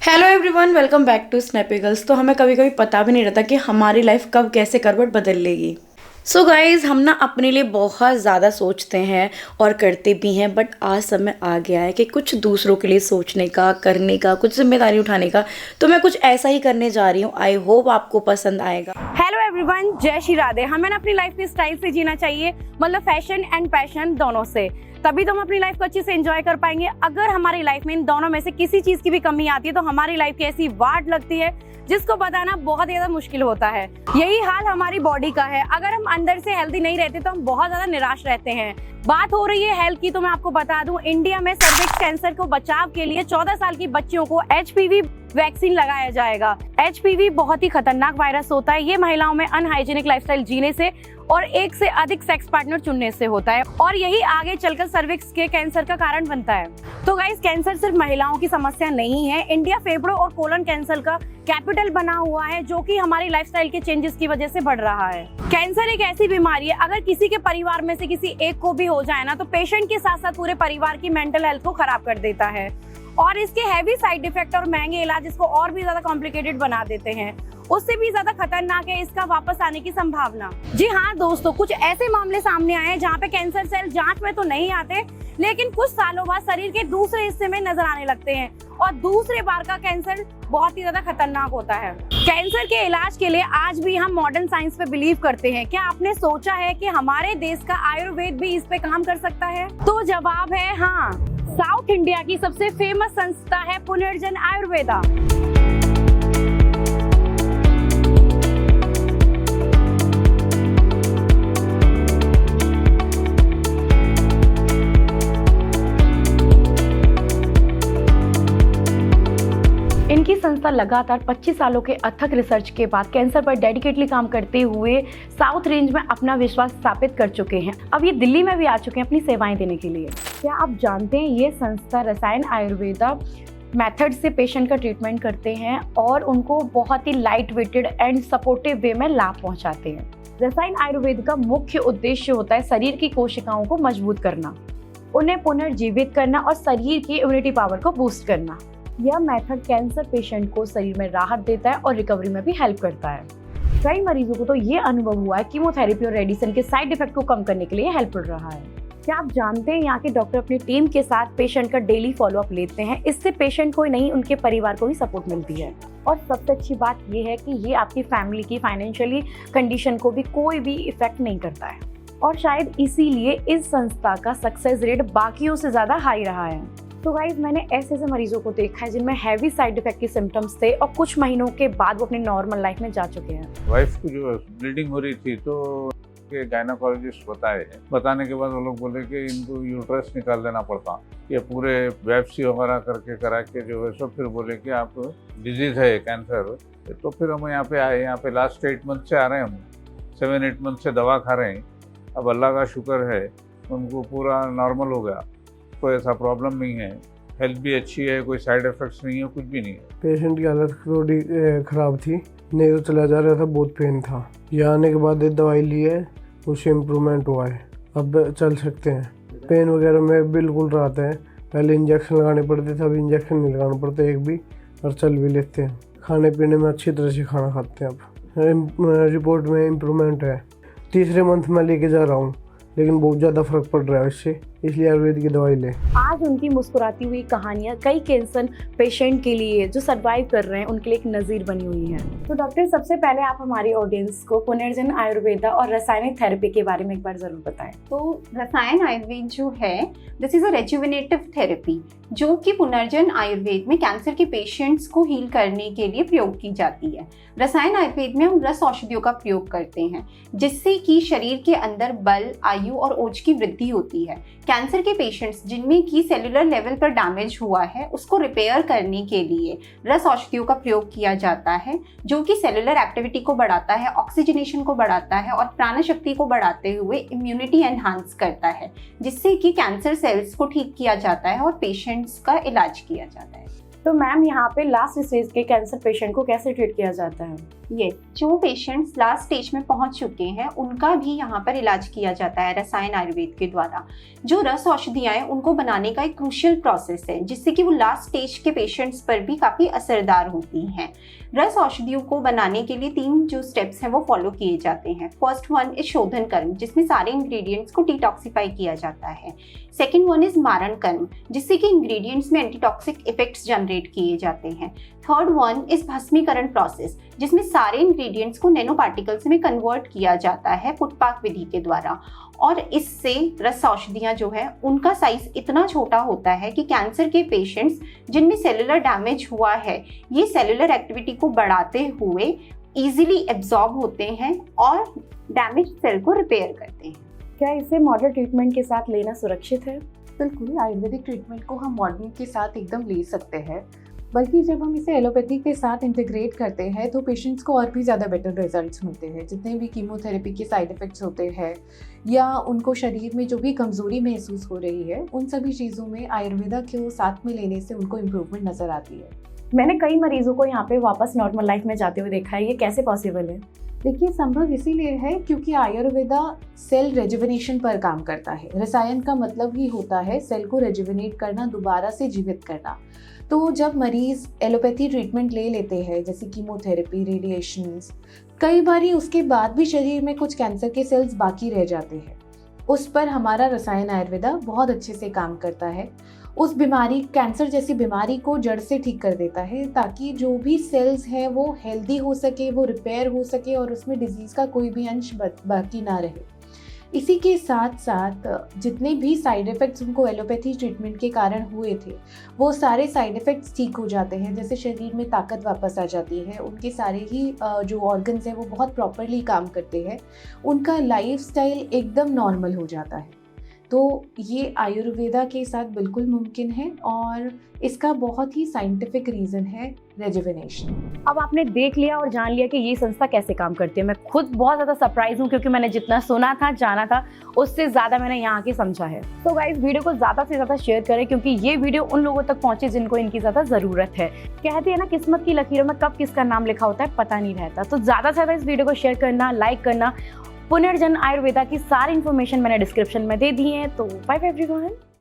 Hello everyone, welcome back to snappy girls. तो हमें कभी कभी पता भी नहीं रहता कि हमारी लाइफ कब कैसे करवट बदल लेगी। सो गाइज, हम ना अपने लिए बहुत ज़्यादा सोचते हैं और करते भी हैं, बट आज समय आ गया है कि कुछ दूसरों के लिए सोचने का, करने का, कुछ जिम्मेदारी उठाने का। तो मैं कुछ ऐसा ही करने जा रही हूँ। आई होप आपको पसंद आएगा। हेलो एवरीवन, जय श्री राधे। हमें ना अपनी लाइफ की स्टाइल से जीना चाहिए, मतलब फैशन एंड पैशन दोनों से, तभी तो हम अपनी लाइफ को अच्छे से एंजॉय कर पाएंगे। अगर हमारी लाइफ में इन दोनों में से किसी चीज की भी कमी आती है तो हमारी लाइफ की ऐसी वाट लगती है जिसको बताना बहुत ज्यादा मुश्किल होता है। यही हाल हमारी बॉडी का है। अगर हम अंदर से हेल्दी नहीं रहते तो हम बहुत ज्यादा निराश रहते हैं। बात हो रही है हेल्थ की, तो मैं आपको बता दूं, इंडिया में सर्विक्स कैंसर को बचाव के लिए 14 साल की बच्चियों को HPV वैक्सीन लगाया जाएगा। HPV बहुत ही खतरनाक वायरस होता है। ये महिलाओं में अनहाइजीनिक लाइफस्टाइल जीने से और एक से अधिक सेक्स पार्टनर चुनने से होता है, और यही आगे चलकर सर्विक्स के कैंसर का कारण बनता है। तो गाइस, कैंसर सिर्फ महिलाओं की समस्या नहीं है। इंडिया फेफड़ों और कोलन कैंसर का कैपिटल बना हुआ है, जो कि हमारी लाइफस्टाइल के चेंजेस की वजह से बढ़ रहा है। कैंसर एक ऐसी बीमारी है, अगर किसी के परिवार में से किसी एक को भी हो जाए ना, तो पेशेंट के साथ साथ पूरे परिवार की मेंटल हेल्थ को खराब कर देता है, और इसके हैवी साइड इफेक्ट और महंगे इलाज इसको और भी ज्यादा कॉम्प्लिकेटेड बना देते हैं। उससे भी ज्यादा खतरनाक है इसका वापस आने की संभावना। जी हाँ दोस्तों, कुछ ऐसे मामले सामने आए हैं जहाँ पे कैंसर सेल जांच में तो नहीं आते, लेकिन कुछ सालों बाद शरीर के दूसरे हिस्से में नजर आने लगते हैं, और दूसरे बार का कैंसर बहुत ही ज्यादा खतरनाक होता है। कैंसर के इलाज के लिए आज भी हम मॉडर्न साइंस पे बिलीव करते हैं। क्या आपने सोचा है कि हमारे देश का आयुर्वेद भी इस पे काम कर सकता है? तो जवाब है हाँ। साउथ इंडिया की सबसे फेमस संस्था है पुनर्जन आयुर्वेदा। इनकी संस्था लगातार 25 सालों के अथक रिसर्च के बाद कैंसर पर डेडिकेटली काम करते हुए साउथ रेंज में अपना विश्वास स्थापित कर चुके हैं। अब ये दिल्ली में भी आ चुके हैं अपनी सेवाएं देने के लिए। क्या आप जानते हैं, ये संस्था रसायन आयुर्वेदा मेथड से पेशेंट का ट्रीटमेंट करते हैं और उनको बहुत ही लाइट वेटेड एंड सपोर्टिव वे में लाभ पहुंचाते हैं। रसायन आयुर्वेद का मुख्य उद्देश्य होता है शरीर की कोशिकाओं को मजबूत करना, उन्हें पुनर्जीवित करना और शरीर की इम्यूनिटी पावर को बूस्ट करना। यह मेथड कैंसर पेशेंट को शरीर में राहत देता है और रिकवरी में भी हेल्प करता है। कई मरीजों को तो ये अनुभव हुआ है कि कीमोथेरेपी और रेडिएशन के साइड इफेक्ट को कम करने के लिए हेल्प कर रहा है। क्या आप जानते हैं, यहाँ के डॉक्टर अपनी टीम के साथ पेशेंट का डेली फॉलोअप लेते हैं। इससे पेशेंट को ही नहीं, उनके परिवार को भी सपोर्ट मिलती है। और सबसे अच्छी बात ये है कि ये आपकी फैमिली की फाइनेंशियली कंडीशन को भी कोई भी इफेक्ट नहीं करता है, और शायद इसीलिए इस संस्था का सक्सेस रेट बाकियों से ज्यादा हाई रहा है। तो गाइज, मैंने ऐसे मरीजों को देखा है जिनमें हैवी साइड इफेक्ट के सिम्टम्स थे, और कुछ महीनों के बाद वो अपनी नॉर्मल लाइफ में जा चुके हैं। वाइफ को जो ब्लीडिंग हो रही थी, तो गायनोकोलॉजिस्ट बताने के बाद वो लोग बोले कि इनको यूट्रस निकाल देना पड़ता। ये पूरे बायोप्सी वगैरह करके करा के जो है सो फिर बोले कि आप डिजीज है कैंसर। तो फिर हम यहाँ पे आए। यहाँ पे लास्ट 8 मंथ से आ रहे हैं। हम 7-8 मंथ से दवा खा रहे हैं। अब अल्लाह का शुक्र है, उनको पूरा नॉर्मल हो गया। कोई ऐसा प्रॉब्लम नहीं है, हेल्थ भी अच्छी है, कोई साइड इफेक्ट्स नहीं है, कुछ भी नहीं है। पेशेंट की हालत थोड़ी ख़राब थी, नहीं तो चला जा रहा था, बहुत पेन था। यहाँ आने के बाद एक दवाई ली है, उससे इम्प्रूवमेंट हुआ है, अब चल सकते हैं। पेन वगैरह में बिल्कुल राहत है। पहले इंजेक्शन लगाने पड़ते थे, अभी इंजेक्शन नहीं लगाना पड़ता एक भी, और चल भी लेते हैं। खाने पीने में अच्छी तरह से खाना खाते हैं। अब रिपोर्ट में इम्प्रूवमेंट है। तीसरे मंथ में लेके जा रहा हूँ, लेकिन बहुत ज़्यादा फर्क पड़ रहा है इससे, इसलिए आयुर्वेद की दवाई ले। आज उनकी मुस्कुराती हुई कहानियां कई कैंसर पेशेंट के लिए जो सर्वाइव कर रहे हैं उनके लिए एक नज़ीर बनी हुई है। तो डॉक्टर, सबसे पहले आप हमारी ऑडियंस को पुनर्जन आयुर्वेदा और रासायनिक थेरेपी के बारे में एक बार जरूर बताएं। तो रसायन आयुर्वेद जो है, दिस इज अ रेजुविनेटिव थेरेपी, जो कि पुनर्जन आयुर्वेद में कैंसर के पेशेंट्स को हील करने के लिए प्रयोग की जाती है। रसायन आयुर्वेद में हम रस औषधियों का प्रयोग करते हैं, जिससे कि शरीर के अंदर बल, आयु और ओज की वृद्धि होती है। कैंसर के पेशेंट्स जिनमें की सेलुलर लेवल पर डैमेज हुआ है, उसको रिपेयर करने के लिए रस औषधियों का प्रयोग किया जाता है, जो कि सेलुलर एक्टिविटी को बढ़ाता है, ऑक्सीजनेशन को बढ़ाता है और प्राण शक्ति को बढ़ाते हुए इम्यूनिटी एनहांस करता है, जिससे कि कैंसर सेल्स को ठीक किया जाता है और पेशेंट्स का इलाज किया जाता है। तो मैम, यहाँ पे लास्ट स्टेज के कैंसर पेशेंट को कैसे ट्रीट किया जाता है? ये जो पेशेंट्स लास्ट स्टेज में पहुंच चुके हैं उनका भी यहाँ पर इलाज किया जाता है रसायन आयुर्वेद के द्वारा। जो रस औषधियाँ हैं उनको बनाने का एक क्रूशियल प्रोसेस है जिससे कि वो लास्ट स्टेज के पेशेंट्स पर भी काफ़ी असरदार होती हैं। रस औषधियों को बनाने के लिए 3 जो स्टेप्स हैं वो फॉलो किए जाते हैं। फर्स्ट वन इज शोधन कर्म, जिसमें सारे इंग्रेडिएंट्स को डिटॉक्सिफाई किया जाता है। सेकेंड वन इज मारण कर्म, जिससे कि इंग्रेडिएंट्स में एंटीटॉक्सिक इफेक्ट्स जनरेट किए जाते हैं। थर्ड वन इज भस्मीकरण प्रोसेस, जिसमें सारे इंग्रेडिएंट्स को नैनो पार्टिकल्स में कन्वर्ट किया जाता है पुटपाक विधि के द्वारा। और इससे रस औषधियाँ जो है उनका साइज इतना छोटा होता है कि कैंसर के पेशेंट्स जिनमें सेलुलर डैमेज हुआ है ये सेलुलर एक्टिविटी को बढ़ाते हुए इजीली एब्जॉर्ब होते हैं और डैमेज सेल को रिपेयर करते हैं। क्या इसे मॉडर्न ट्रीटमेंट के साथ लेना सुरक्षित है? बिल्कुल, आयुर्वेदिक ट्रीटमेंट को हम मॉडर्न के साथ एकदम ले सकते हैं, बल्कि जब हम इसे एलोपैथी के साथ इंटीग्रेट करते हैं तो पेशेंट्स को और भी ज़्यादा बेटर रिजल्ट्स मिलते हैं। जितने भी कीमोथेरेपी के साइड इफ़ेक्ट्स होते हैं या उनको शरीर में जो भी कमज़ोरी महसूस हो रही है उन सभी चीज़ों में आयुर्वेदा को साथ में लेने से उनको इम्प्रूवमेंट नज़र आती है। मैंने कई मरीजों को यहाँ पे वापस नॉर्मल लाइफ में जाते हुए देखा है, ये कैसे पॉसिबल है? देखिए, संभव इसीलिए है क्योंकि आयुर्वेदा सेल रेजुविनेशन पर काम करता है। रसायन का मतलब ही होता है सेल को रेजुविनेट करना, दोबारा से जीवित करना। तो जब मरीज एलोपैथी ट्रीटमेंट ले लेते हैं जैसे कीमोथेरेपी, रेडिएशंस, कई बारी उसके बाद भी शरीर में कुछ कैंसर के सेल्स बाकी रह जाते हैं। उस पर हमारा रसायन आयुर्वेदा बहुत अच्छे से काम करता है। उस बीमारी, कैंसर जैसी बीमारी को जड़ से ठीक कर देता है ताकि जो भी सेल्स हैं वो हेल्दी हो सके, वो रिपेयर हो सके और उसमें डिजीज़ का कोई भी अंश बाकी ना रहे। इसी के साथ साथ जितने भी साइड इफ़ेक्ट्स उनको एलोपैथी ट्रीटमेंट के कारण हुए थे वो सारे साइड इफ़ेक्ट्स ठीक हो जाते हैं। जैसे शरीर में ताकत वापस आ जाती है, उनके सारे ही जो ऑर्गन्स हैं वो बहुत प्रॉपरली काम करते हैं, उनका लाइफस्टाइल एकदम नॉर्मल हो जाता है। तो ये आयुर्वेदा के साथ बिल्कुल मुमकिन है और इसका बहुत ही साइंटिफिक रीज़न है रेजुविनेशन। अब आपने देख लिया और जान लिया कि ये संस्था कैसे काम करती है। मैं खुद बहुत ज़्यादा सरप्राइज हूँ क्योंकि मैंने जितना सुना था, जाना था, उससे ज़्यादा मैंने यहाँ आके समझा है। तो गाइस, वीडियो को ज़्यादा से ज़्यादा शेयर करें क्योंकि ये वीडियो उन लोगों तक पहुँचे जिनको इनकी ज़्यादा ज़रूरत है। कहते हैं ना, किस्मत की लकीरों में कब किसका नाम लिखा होता है पता नहीं रहता। तो ज़्यादा से ज़्यादा इस वीडियो को शेयर करना, लाइक करना। पुनर्जन आयुर्वेदा की सारी इन्फॉर्मेशन मैंने डिस्क्रिप्शन में दे दी है। तो बाय बाय एवरीवन।